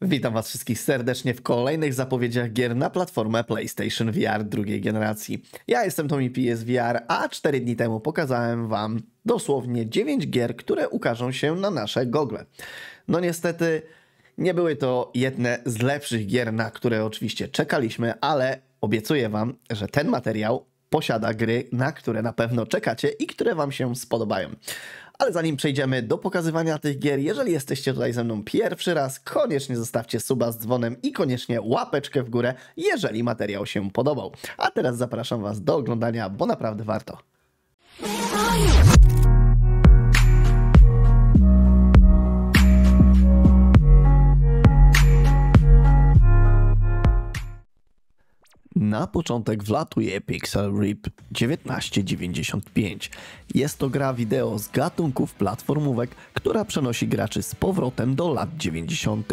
Witam Was wszystkich serdecznie w kolejnych zapowiedziach gier na platformę PlayStation VR drugiej generacji. Ja jestem Tommy PSVR, a 4 dni temu pokazałem Wam dosłownie 9 gier, które ukażą się na nasze gogle. No niestety nie były to jedne z lepszych gier, na które oczywiście czekaliśmy, ale obiecuję Wam, że ten materiał posiada gry, na które na pewno czekacie i które Wam się spodobają. Ale zanim przejdziemy do pokazywania tych gier, jeżeli jesteście tutaj ze mną pierwszy raz, koniecznie zostawcie suba z dzwonem i koniecznie łapeczkę w górę, jeżeli materiał się podobał. A teraz zapraszam Was do oglądania, bo naprawdę warto. Na początek wlatuje Pixel Rip 1995. Jest to gra wideo z gatunków platformówek, która przenosi graczy z powrotem do lat 90.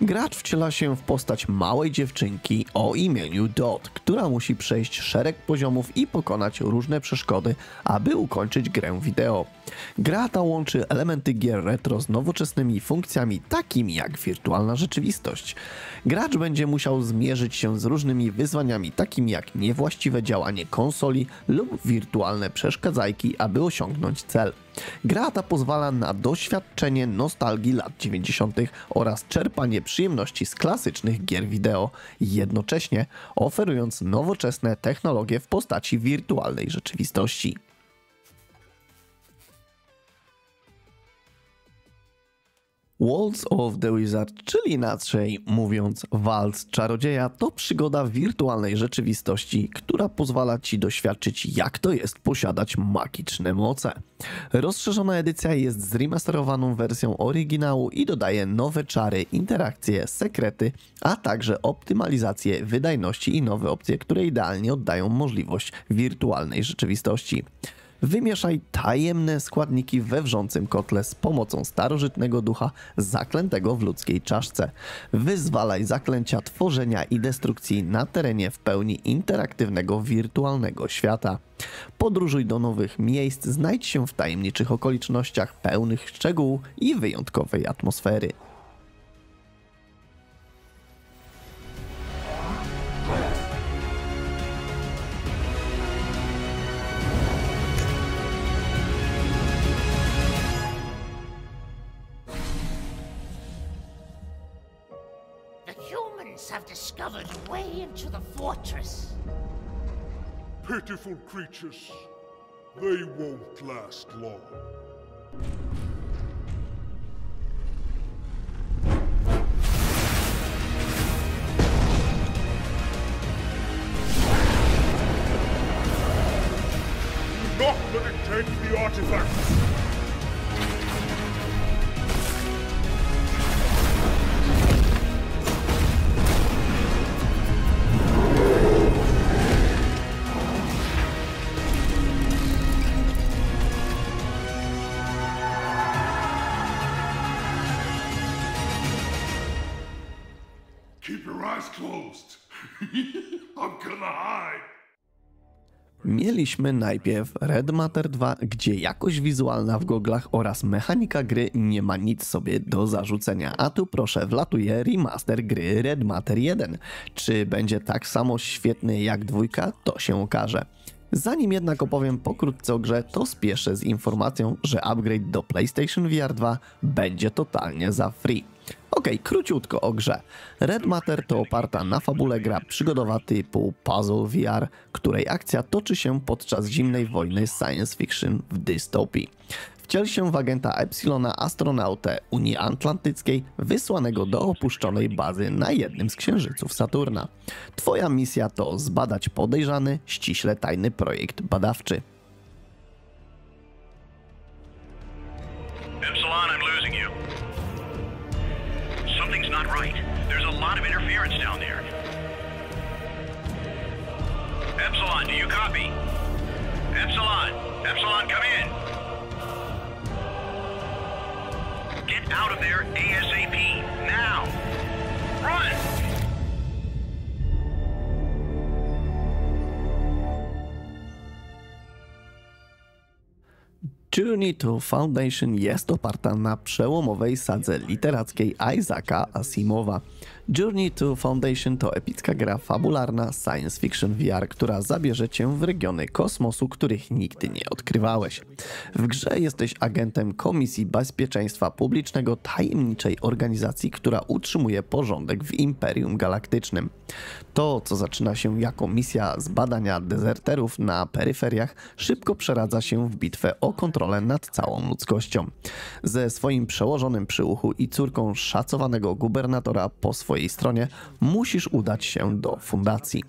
Gracz wciela się w postać małej dziewczynki o imieniu Dot, która musi przejść szereg poziomów i pokonać różne przeszkody, aby ukończyć grę wideo. Gra ta łączy elementy gier retro z nowoczesnymi funkcjami takimi jak wirtualna rzeczywistość. Gracz będzie musiał zmierzyć się z różnymi wyzwaniami takimi jak niewłaściwe działanie konsoli lub wirtualne przeszkadzajki, aby osiągnąć cel. Gra ta pozwala na doświadczenie nostalgii lat 90. oraz czerpanie przyjemności z klasycznych gier wideo, jednocześnie oferując nowoczesne technologie w postaci wirtualnej rzeczywistości. Waltz of the Wizard, czyli inaczej mówiąc Waltz Czarodzieja, to przygoda w wirtualnej rzeczywistości, która pozwala Ci doświadczyć, jak to jest posiadać magiczne moce. Rozszerzona edycja jest zremasterowaną wersją oryginału i dodaje nowe czary, interakcje, sekrety, a także optymalizację wydajności i nowe opcje, które idealnie oddają możliwość wirtualnej rzeczywistości. Wymieszaj tajemne składniki we wrzącym kotle z pomocą starożytnego ducha zaklętego w ludzkiej czaszce. Wyzwalaj zaklęcia tworzenia i destrukcji na terenie w pełni interaktywnego wirtualnego świata. Podróżuj do nowych miejsc, znajdź się w tajemniczych okolicznościach pełnych szczegółów i wyjątkowej atmosfery. Have discovered a way into the fortress. Pitiful creatures. They won't last long. Do not let it take the artifacts! Keep your eyes closed. I'm gonna hide. Mieliśmy najpierw Red Matter 2, gdzie jakość wizualna w goglach oraz mechanika gry nie ma nic sobie do zarzucenia, a tu proszę wlatuje remaster gry Red Matter 1. Czy będzie tak samo świetny jak dwójka, to się okaże. Zanim jednak opowiem pokrótce o grze, to spieszę z informacją, że upgrade do PlayStation VR 2 będzie totalnie za free. Okej, króciutko o grze. Red Matter to oparta na fabule gra przygodowa typu Puzzle VR, której akcja toczy się podczas zimnej wojny science fiction w dystopii. Wciel się w agenta Epsilona, astronautę Unii Atlantyckiej, wysłanego do opuszczonej bazy na jednym z księżyców Saturna. Twoja misja to zbadać podejrzany, ściśle tajny projekt badawczy. Epsilon, I'm losing you. Something's not right. There's a lot of interference down there. Epsilon, do you copy? Epsilon! Epsilon, come in! Get out of there ASAP! Now! Run! Journey to Foundation jest oparta na przełomowej sadze literackiej Isaaca Asimowa. Journey to Foundation to epicka gra fabularna science fiction VR, która zabierze cię w regiony kosmosu, których nigdy nie odkrywałeś. W grze jesteś agentem Komisji Bezpieczeństwa Publicznego tajemniczej organizacji, która utrzymuje porządek w Imperium Galaktycznym. To, co zaczyna się jako misja zbadania dezerterów na peryferiach, szybko przeradza się w bitwę o kontrolę nad całą ludzkością. Ze swoim przełożonym przy uchu i córką szacowanego gubernatora po swojej stronie musisz udać się do fundacji.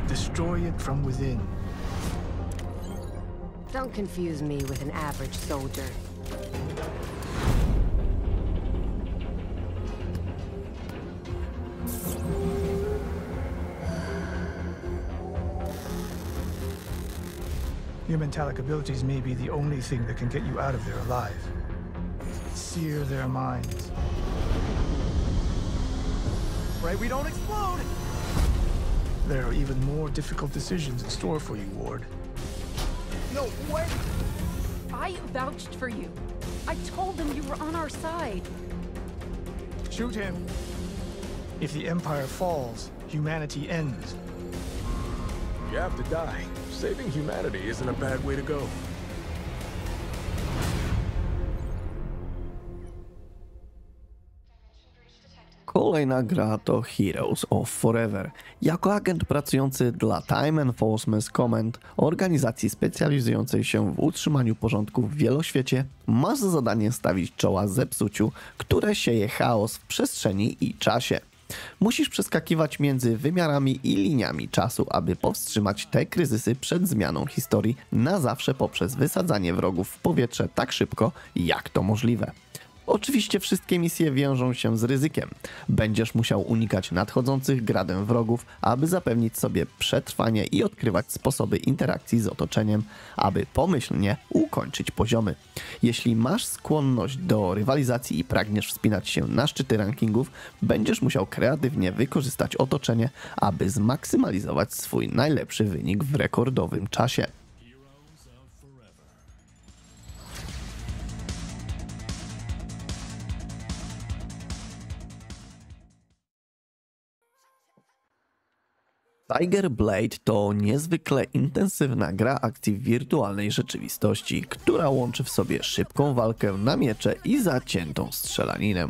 Destroy it from within. Don't confuse me with an average soldier. Your metallic abilities may be the only thing that can get you out of there alive. Sear their minds. Right, we don't explode! There are even more difficult decisions in store for you, Ward. No, what? I vouched for you. I told them you were on our side. Shoot him. If the Empire falls, humanity ends. You have to die. Saving humanity isn't a bad way to go. Kolejna gra to Heroes of Forever. Jako agent pracujący dla Time Enforcement Command, organizacji specjalizującej się w utrzymaniu porządku w wieloświecie, masz za zadanie stawić czoła zepsuciu, które sieje chaos w przestrzeni i czasie. Musisz przeskakiwać między wymiarami i liniami czasu, aby powstrzymać te kryzysy przed zmianą historii na zawsze poprzez wysadzanie wrogów w powietrze tak szybko, jak to możliwe. Oczywiście wszystkie misje wiążą się z ryzykiem. Będziesz musiał unikać nadchodzących gradem wrogów, aby zapewnić sobie przetrwanie i odkrywać sposoby interakcji z otoczeniem, aby pomyślnie ukończyć poziomy. Jeśli masz skłonność do rywalizacji i pragniesz wspinać się na szczyty rankingów, będziesz musiał kreatywnie wykorzystać otoczenie, aby zmaksymalizować swój najlepszy wynik w rekordowym czasie. Tiger Blade to niezwykle intensywna gra akcji w wirtualnej rzeczywistości, która łączy w sobie szybką walkę na miecze i zaciętą strzelaninę.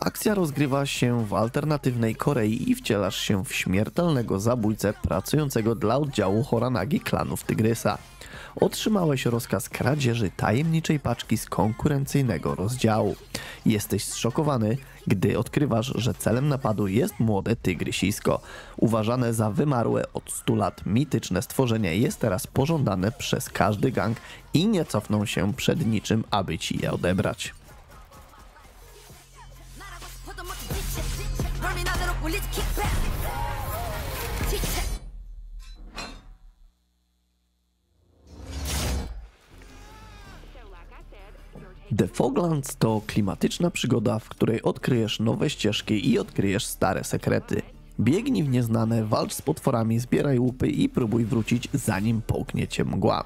Akcja rozgrywa się w alternatywnej Korei i wcielasz się w śmiertelnego zabójcę pracującego dla oddziału Horanagi klanów Tygrysa. Otrzymałeś rozkaz kradzieży tajemniczej paczki z konkurencyjnego rozdziału. Jesteś zszokowany, gdy odkrywasz, że celem napadu jest młode tygrysisko. Uważane za wymarłe od 100 lat mityczne stworzenie jest teraz pożądane przez każdy gang i nie cofną się przed niczym, aby ci je odebrać. The Foglands to klimatyczna przygoda, w której odkryjesz nowe ścieżki i odkryjesz stare sekrety. Biegnij w nieznane, walcz z potworami, zbieraj łupy i próbuj wrócić, zanim połknie cię mgła.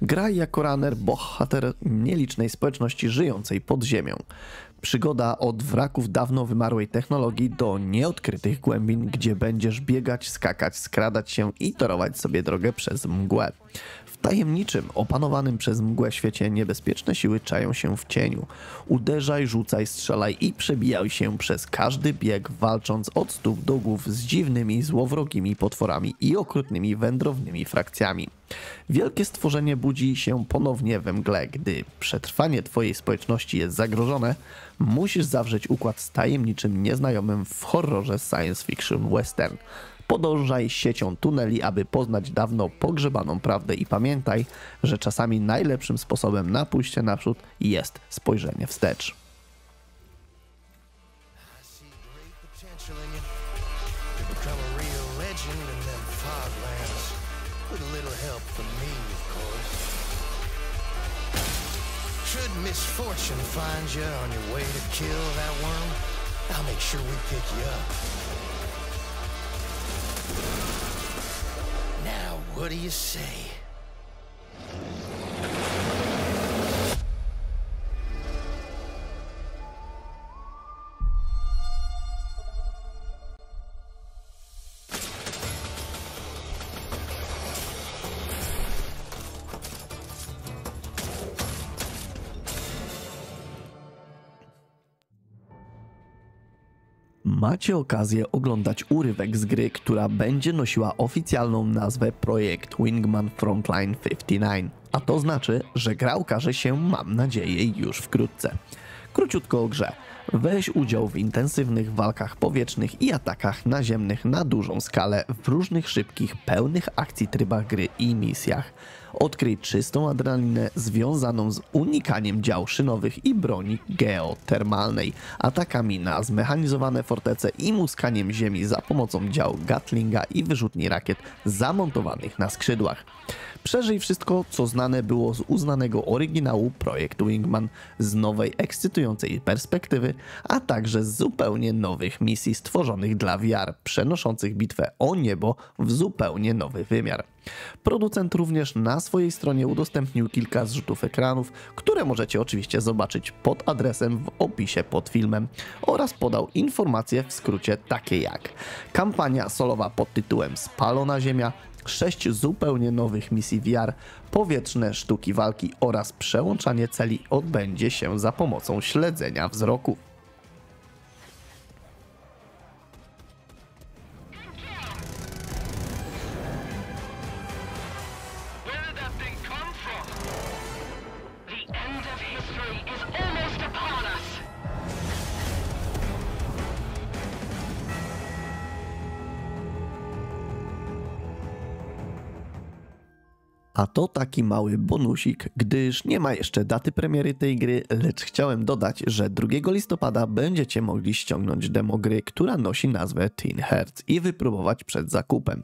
Graj jako runner, bohater nielicznej społeczności żyjącej pod ziemią. Przygoda od wraków dawno wymarłej technologii do nieodkrytych głębin, gdzie będziesz biegać, skakać, skradać się i torować sobie drogę przez mgłę. W tajemniczym, opanowanym przez mgłę świecie niebezpieczne siły czają się w cieniu. Uderzaj, rzucaj, strzelaj i przebijaj się przez każdy bieg, walcząc od stóp do głów z dziwnymi, złowrogimi potworami i okrutnymi wędrownymi frakcjami. Wielkie stworzenie budzi się ponownie we mgle. Gdy przetrwanie twojej społeczności jest zagrożone, musisz zawrzeć układ z tajemniczym nieznajomym w horrorze science fiction western. Podążaj siecią tuneli, aby poznać dawno pogrzebaną prawdę i pamiętaj, że czasami najlepszym sposobem na pójście naprzód jest spojrzenie wstecz. Misfortune finds you on your way to kill that worm, I'll make sure we pick you up. Now What do you say? Macie okazję oglądać urywek z gry, która będzie nosiła oficjalną nazwę Projekt Wingman Frontline 59, a to znaczy, że gra ukaże się, mam nadzieję, już wkrótce. Króciutko o grze. Weź udział w intensywnych walkach powietrznych i atakach naziemnych na dużą skalę w różnych szybkich, pełnych akcji trybach gry i misjach. Odkryj czystą adrenalinę związaną z unikaniem dział szynowych i broni geotermalnej, atakami na zmechanizowane fortece i muskaniem ziemi za pomocą dział Gatlinga i wyrzutni rakiet zamontowanych na skrzydłach. Przeżyj wszystko, co znane było z uznanego oryginału Projektu Wingman, z nowej, ekscytującej perspektywy, a także z zupełnie nowych misji stworzonych dla VR, przenoszących bitwę o niebo w zupełnie nowy wymiar. Producent również na swojej stronie udostępnił kilka zrzutów ekranów, które możecie oczywiście zobaczyć pod adresem w opisie pod filmem, oraz podał informacje w skrócie takie jak: kampania solowa pod tytułem Spalona Ziemia, 6 zupełnie nowych misji VR, powietrzne sztuki walki oraz przełączanie celi odbędzie się za pomocą śledzenia wzroku. A to taki mały bonusik, gdyż nie ma jeszcze daty premiery tej gry, lecz chciałem dodać, że 2 listopada będziecie mogli ściągnąć demo gry, która nosi nazwę Teen Hearts i wypróbować przed zakupem.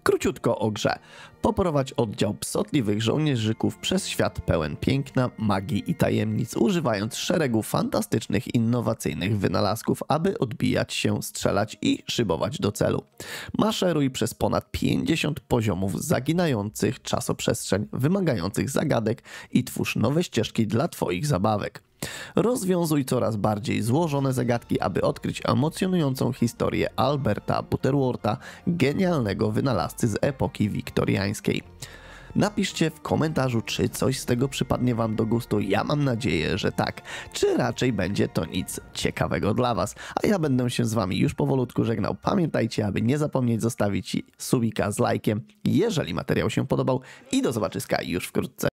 Króciutko o grze. Poprowadź oddział psotliwych żołnierzyków przez świat pełen piękna, magii i tajemnic, używając szeregu fantastycznych, innowacyjnych wynalazków, aby odbijać się, strzelać i szybować do celu. Maszeruj przez ponad 50 poziomów zaginających czasoprzestrzeń, wymagających zagadek i twórz nowe ścieżki dla Twoich zabawek. Rozwiązuj coraz bardziej złożone zagadki, aby odkryć emocjonującą historię Alberta Butterworta, genialnego wynalazcy z epoki wiktoriańskiej. Napiszcie w komentarzu, czy coś z tego przypadnie Wam do gustu. Ja mam nadzieję, że tak. Czy raczej będzie to nic ciekawego dla Was. A ja będę się z Wami już powolutku żegnał. Pamiętajcie, aby nie zapomnieć zostawić subika z lajkiem, jeżeli materiał się podobał, i do zobaczyska już wkrótce.